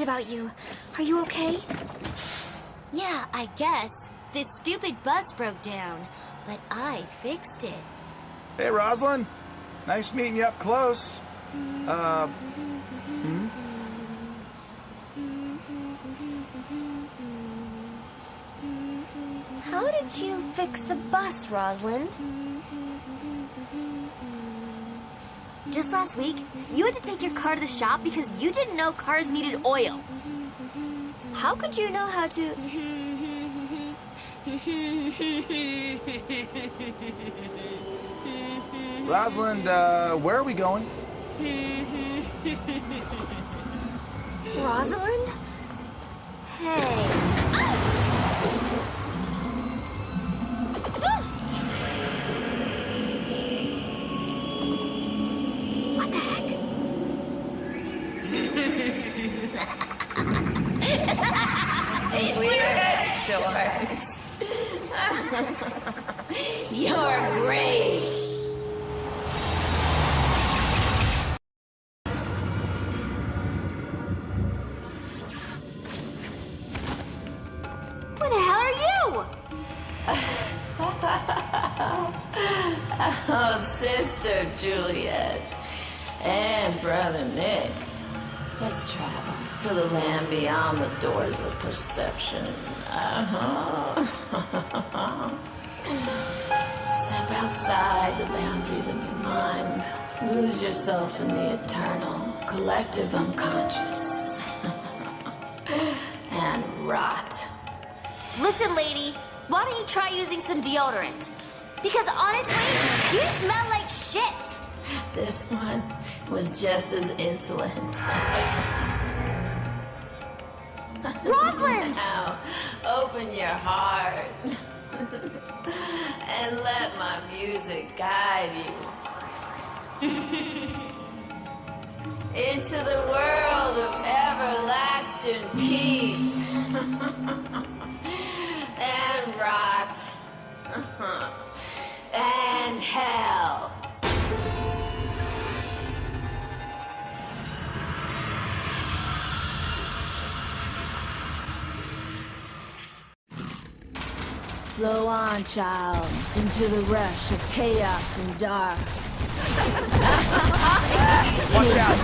worried about you. Are you okay? Yeah, I guess. This stupid bus broke down, but I fixed it. Hey, Roslyn. Nice meeting you up close. How did you fix the bus, Roslyn? Just last week, you had to take your car to the shop because you didn't know cars needed oil. How could you know how to... Rosalind, where are we going? Rosalind? Hey. What the heck? We're dorks. You're great. Where the hell are you? Oh, Sister Juliet and Brother Nick, let's travel to the land beyond the doors of perception. Step outside the boundaries of your mind. Lose yourself in the eternal, collective unconscious. And rot. Listen, lady, why don't you try using some deodorant? Because honestly, you smell like shit. This one was just as insolent. Rosalind! Now, open your heart and let my music guide you into the world of everlasting peace and rot and hell. Flow on, child, into the rush of chaos and dark. Watch out!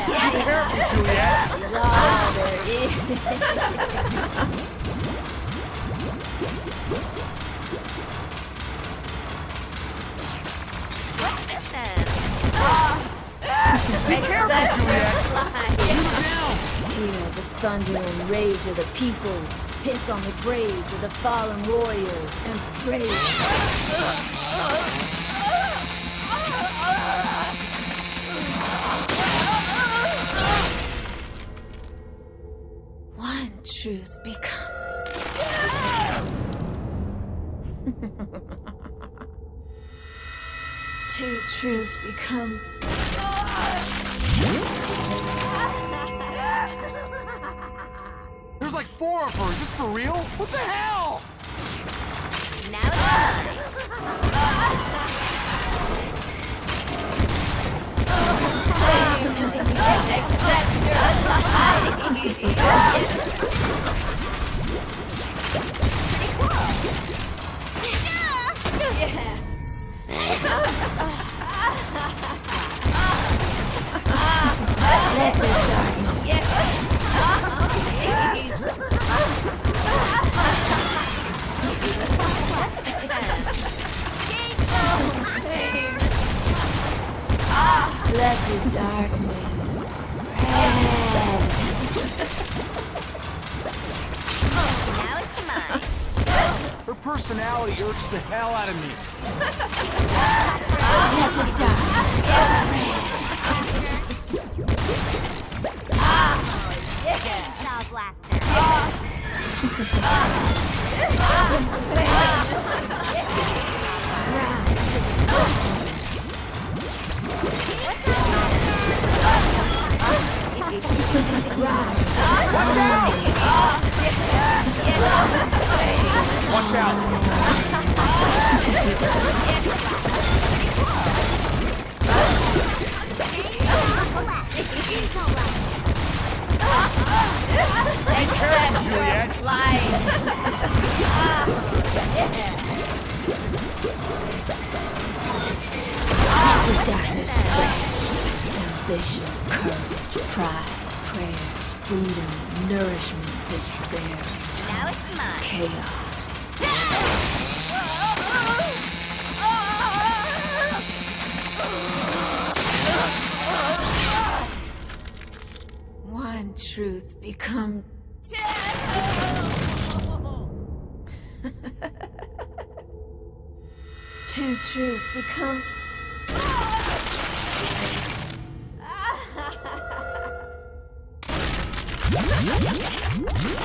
Be careful, Juliet! What's this then? Be careful, Juliet! Hear the thunder and rage of the people. Piss on the graves of the fallen warriors and pray. One truth becomes two truths become. There's like 4 of her. Is this for real? What the hell? Now it's time. Accept your life. Let the darkness. Let the darkness spread. Now it's mine. Her personality irks the hell out of me. Let the darkness Saw blaster. Watch out! Careful, Juliet. The darkness spread. Ambition, courage, pride, prayers, freedom, nourishment, despair, Now it's mine. chaos. One truth become two truths become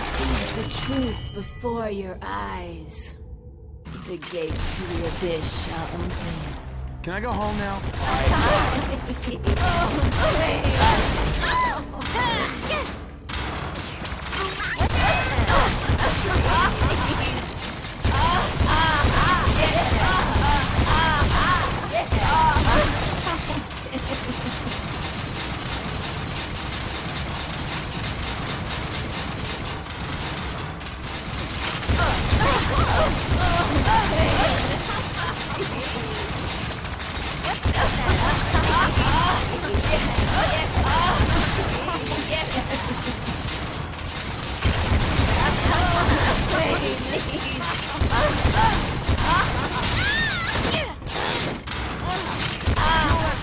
see the truth before your eyes. The gates to the abyss shall open. Can I go home now?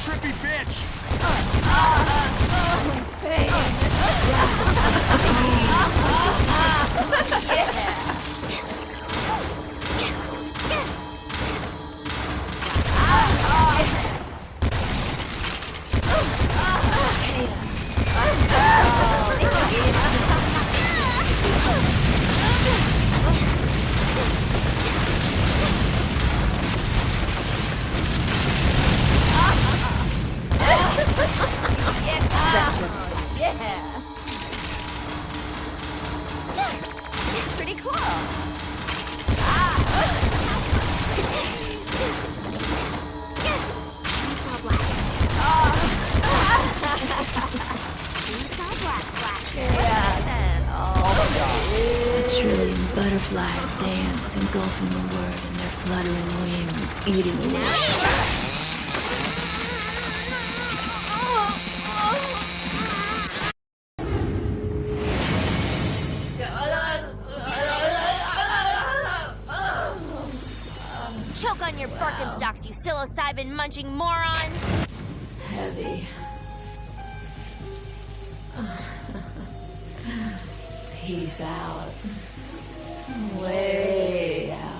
Trippy bitch! Pretty cool. A trillion butterflies dance, engulfing the word in their fluttering wings, eating away. Choke on your Birkenstocks, you psilocybin munching moron! Heavy. Peace out. Way out.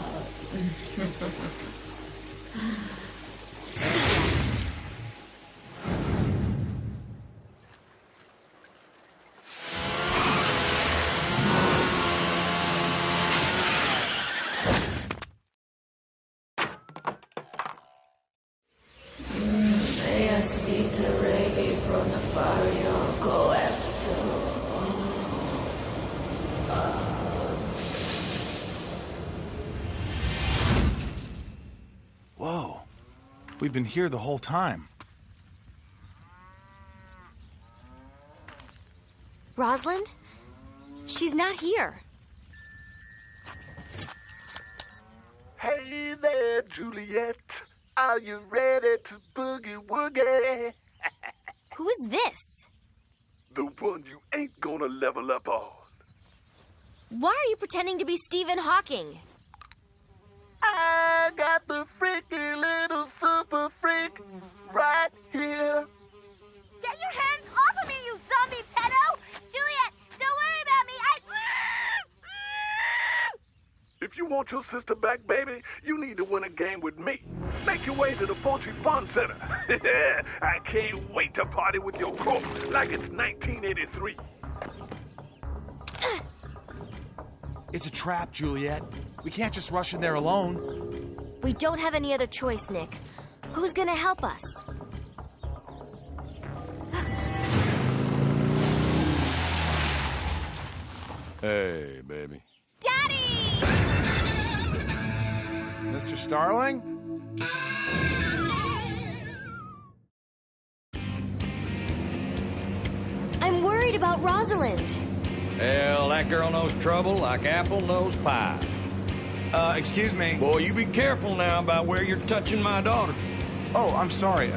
Whoa. We've been here the whole time. Roslyn? She's not here. Hey there, Juliet. Are you ready to boogie woogie? Who is this? The one you ain't gonna level up on. Why are you pretending to be Stephen Hawking? I got the freaky little super freak right here. Get your hands off of me, you zombie pedo! Juliet, don't worry about me. If you want your sister back, baby, you need to win a game with me. Make your way to the Poultry Fun Center. I can't wait to party with your crew like it's 1983. It's a trap, Juliet. We can't just rush in there alone. We don't have any other choice, Nick. Who's gonna help us? Hey, baby. Daddy! Mr. Starling? about Rosalind. Hell, that girl knows trouble like apple knows pie. Excuse me. Boy, you be careful now about where you're touching my daughter. Oh, I'm sorry.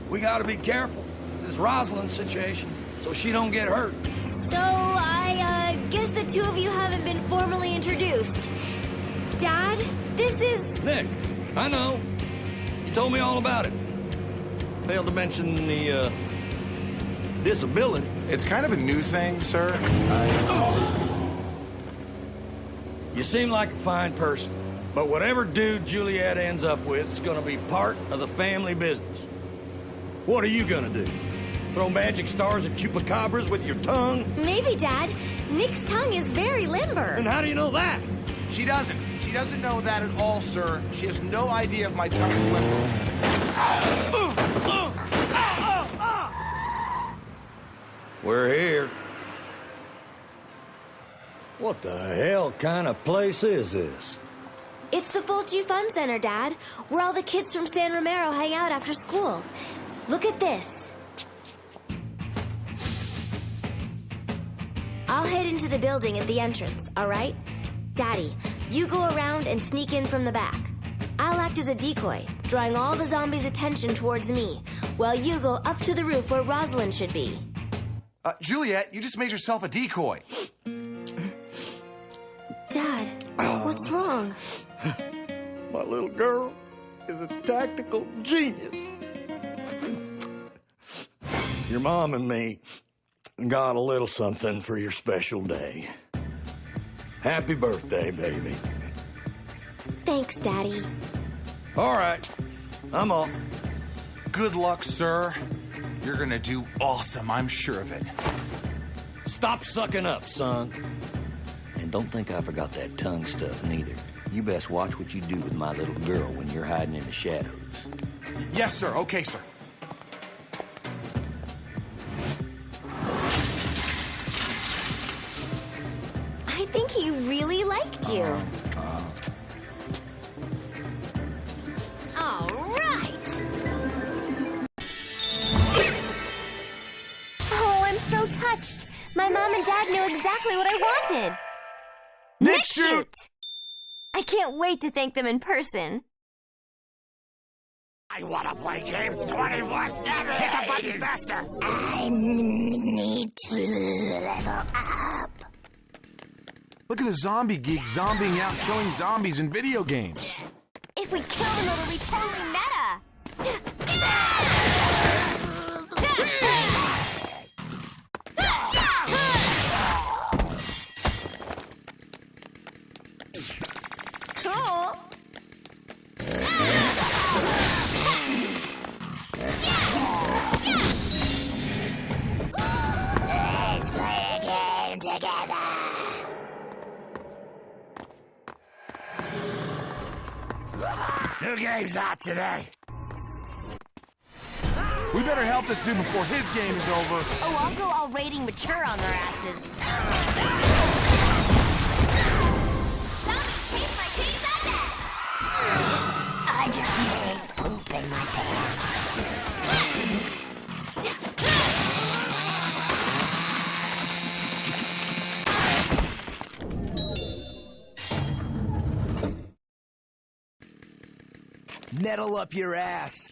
We gotta be careful. This Rosalind situation, so she don't get hurt. So, I guess the two of you haven't been formally introduced. Dad, this is... Nick, I know. You told me all about it. Failed to mention the, disability. It's kind of a new thing, sir. You seem like a fine person, but whatever dude Juliet ends up with is gonna be part of the family business. What are you gonna do? Throw magic stars at chupacabras with your tongue? Maybe, Dad. Nick's tongue is very limber. And how do you know that? She doesn't. She doesn't know that at all, sir. She has no idea if my tongue is limber. We're here. What the hell kind of place is this? It's the Fulci Fun Center, Dad, where all the kids from San Romero hang out after school. Look at this. I'll head into the building at the entrance, all right? Daddy, you go around and sneak in from the back. I'll act as a decoy, drawing all the zombies' attention towards me, while you go up to the roof where Rosalind should be. Juliet, you just made yourself a decoy. Dad, what's wrong? My little girl is a tactical genius. Your mom and me got a little something for your special day. Happy birthday, baby. Thanks, Daddy. All right, I'm off. Good luck, sir. You're gonna do awesome, I'm sure of it. Stop sucking up, son. And don't think I forgot that tongue stuff, neither. You best watch what you do with my little girl when you're hiding in the shadows. Yes, sir. Okay, sir. I think he really liked you. All right. Oh, I'm so touched. My mom and dad knew exactly what I wanted. Nick, shoot! I can't wait to thank them in person. I want to play games 24/7. Hit the button faster. I need to level up. Look at the zombie geek zombieing out killing zombies in video games. If we kill them, it'll be totally meta. Cool. Let's play a game together. New game's out today. We better help this dude before his game is over. Oh, I'll go all rating mature on their asses. Zombies taste my chainsaw neck! I just made poop in my pants. Nettle up your ass.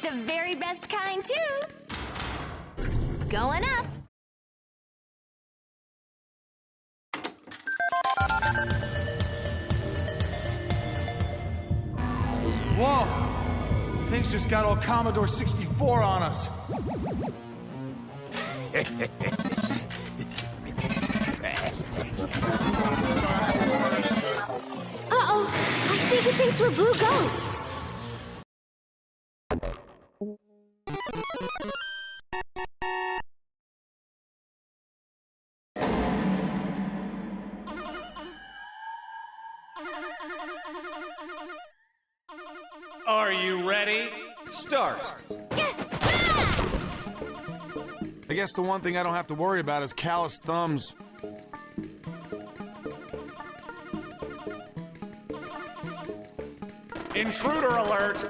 The very best kind, too. Going up. Whoa! Things just got all Commodore 64 on us. Uh-oh. I think it thinks we're blue ghosts. Are you ready? Start. I guess the one thing I don't have to worry about is calloused thumbs. Intruder alert!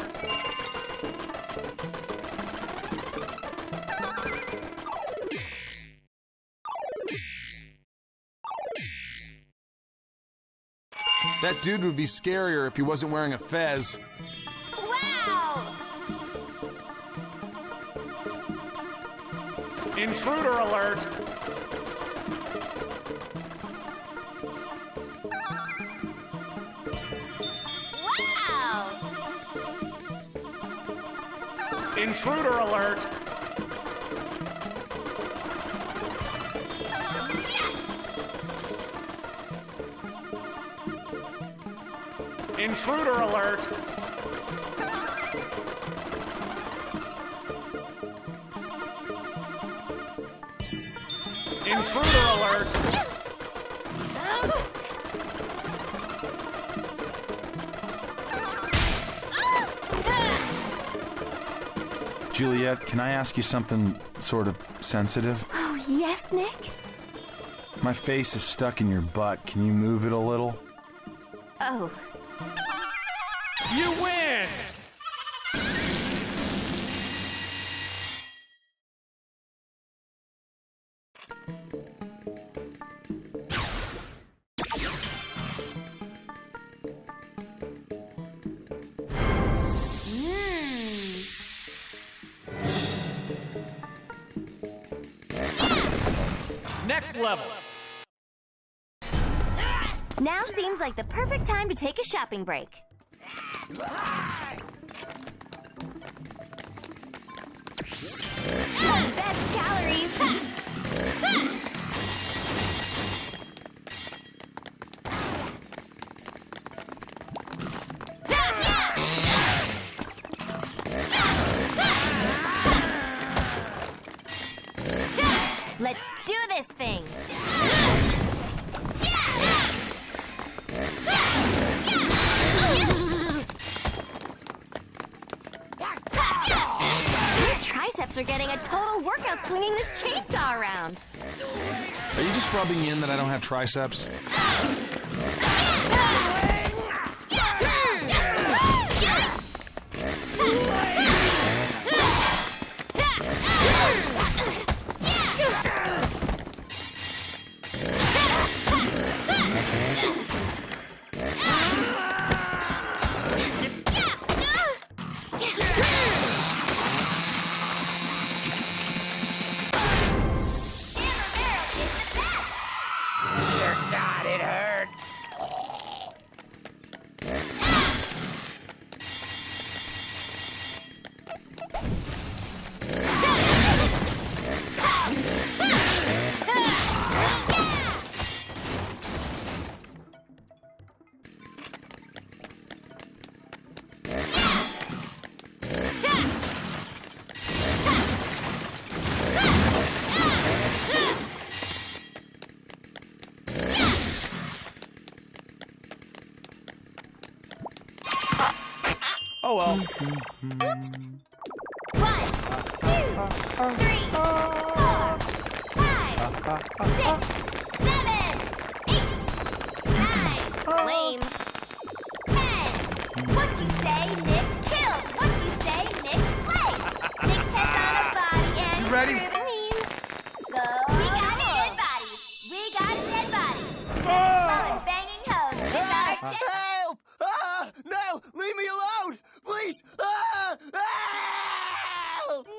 That dude would be scarier if he wasn't wearing a fez. Wow! Intruder alert! Wow! Intruder alert! Intruder alert! Intruder alert! Juliet, can I ask you something sort of sensitive? Oh, yes, Nick? My face is stuck in your butt. Can you move it a little? Oh. You win! Next level. Now seems like the perfect time to take a shopping break. Best calories. Let's do this thing! Your triceps are getting a total workout swinging this chainsaw around. Are you just rubbing me in that I don't have triceps? God, it hurts. Oh well. Oops! 1, 2, 3, 4, 5, 6, 7, 8, 9, Lame. 10. What you say, Nick kills? What you say, Nick slays? Nick's head's on a body and You ready? go. We got dead bodies. We got dead bodies. Blowing banging hoes. It's our dead. Help! No! Leave me alone! Please! Help!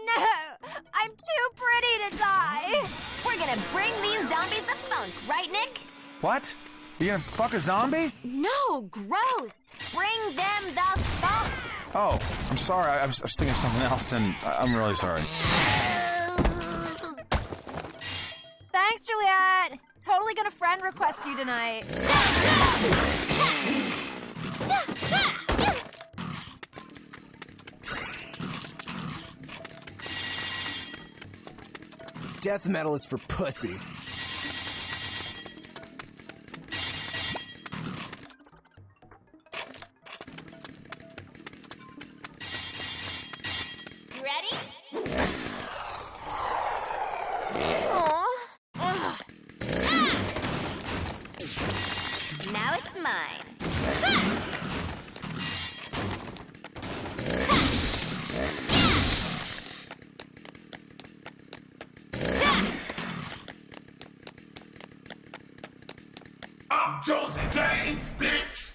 No, I'm too pretty to die. We're gonna bring these zombies the funk, right, Nick? What? You gonna fuck a zombie? No, gross. Bring them the funk. Oh, I'm sorry. I was thinking of something else, and I'm really sorry. Thanks, Juliet. Totally gonna friend request you tonight. Death metal is for pussies. now it's mine. I'm Joseph James, bitch!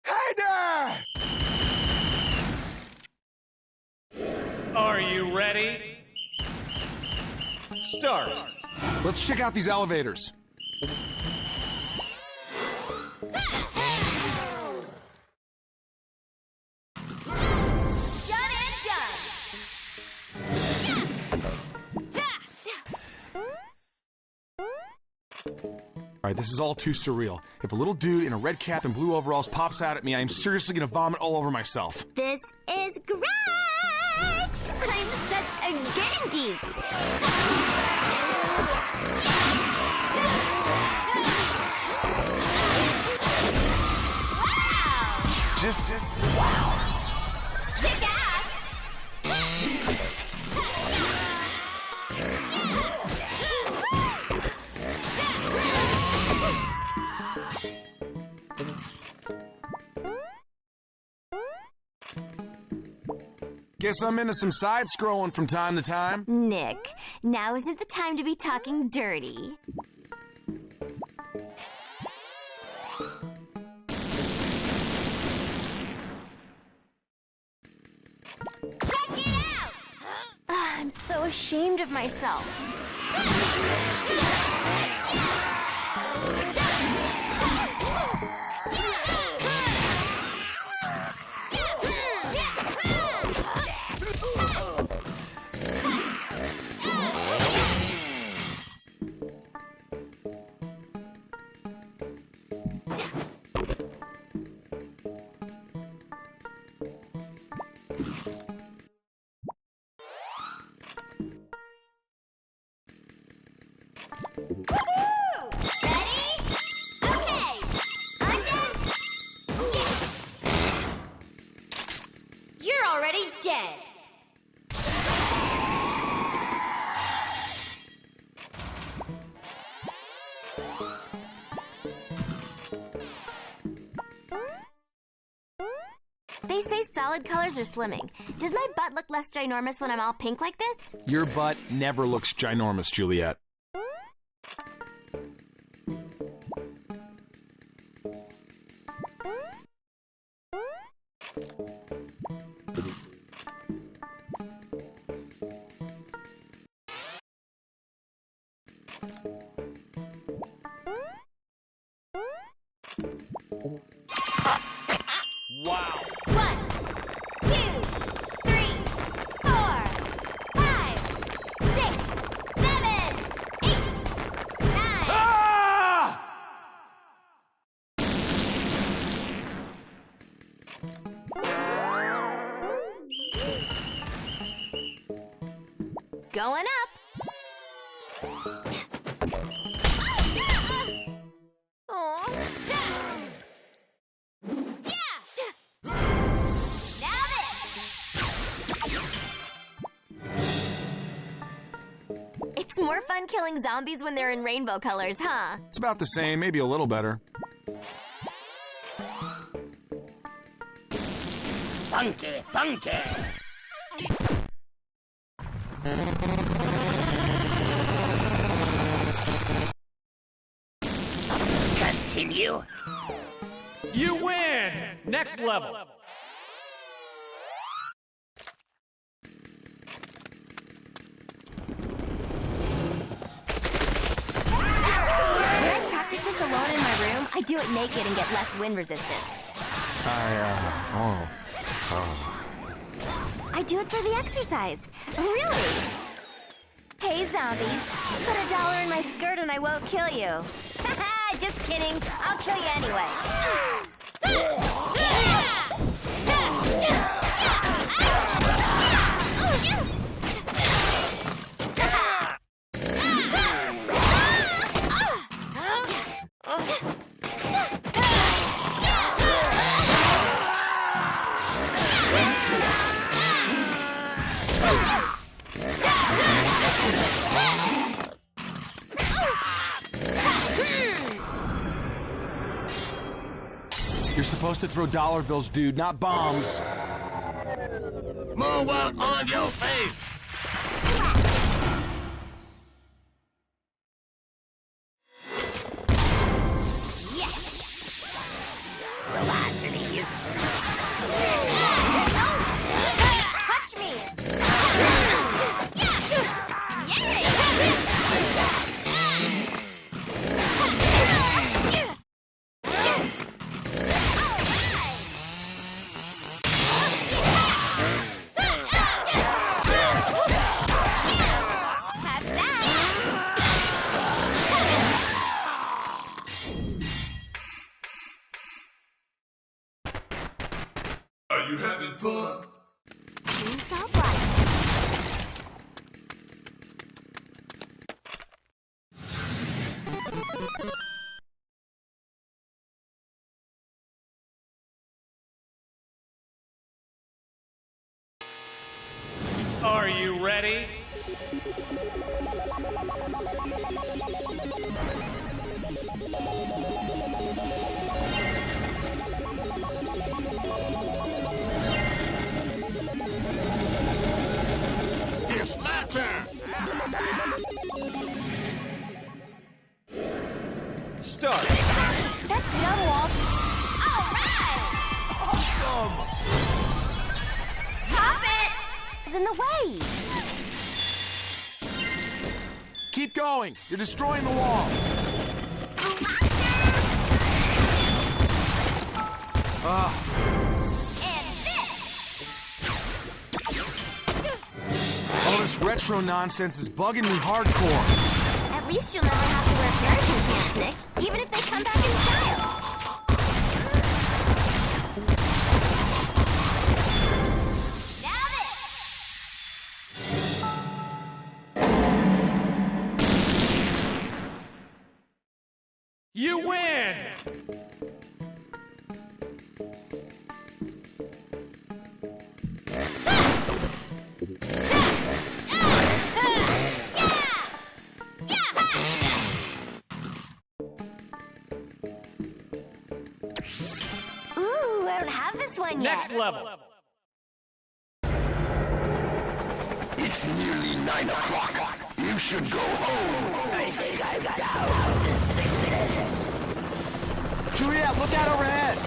Hey there! Are you ready? Start. Let's check out these elevators. All right, this is all too surreal. If a little dude in a red cap and blue overalls pops out at me, I am seriously gonna vomit all over myself. This is great! I'm such a game geek! Just wow. Kick ass! Guess I'm into some side-scrolling from time to time. Nick, now isn't the time to be talking dirty. Check it out! I'm so ashamed of myself. You're already dead. They say solid colors are slimming. Does my butt look less ginormous when I'm all pink like this? Your butt never looks ginormous, Juliet. Wow. 1, 2, 3, 4, 5, 6, 7, 8, 9. Ah! Going up. It's more fun killing zombies when they're in rainbow colors, huh? It's about the same, maybe a little better. Funky, funky! Continue. You win! Next level. Alone in my room, I do it naked and get less wind resistance. I do it for the exercise. Really? Hey, zombies. Put $1 in my skirt and I won't kill you. Haha, just kidding. I'll kill you anyway. supposed to throw dollar bills, dude, not bombs. Move out on your feet! Touch me! Are you having fun? Chainsaw Black. Are you ready? It's my turn! Start. That's double off. Awesome! Stop it! It's in the way. Keep going. You're destroying the wall. And this! All this retro nonsense is bugging me hardcore. At least you'll never have to wear parachute pants, Nick, even if they come back in style. Now this! You win! Ooh, I don't have this one yet. Next level. It's nearly 9 o'clock. You should go home. I think I'm down to sickness. Juliet, look out overhead.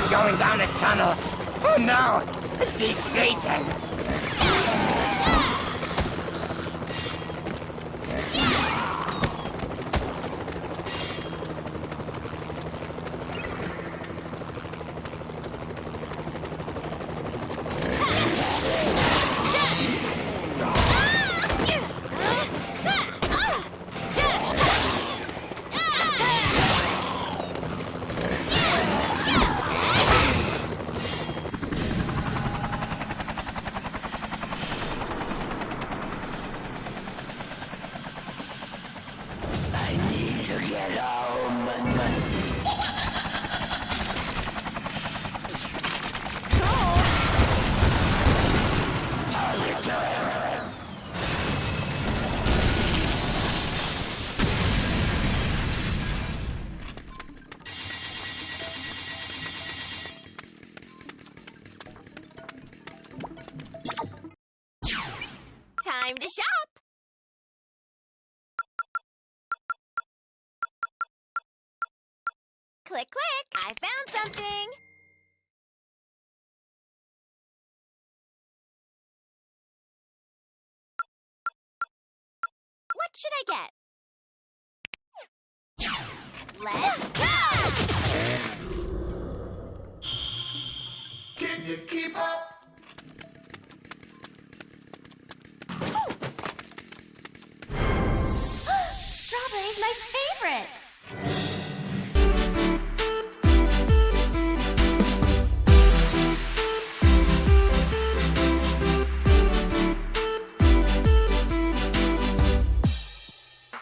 Going down a tunnel. Oh no! I see Satan! get home. How you doing? Time to shop! Click, click! I found something! What should I get? Let's go! Can you keep up?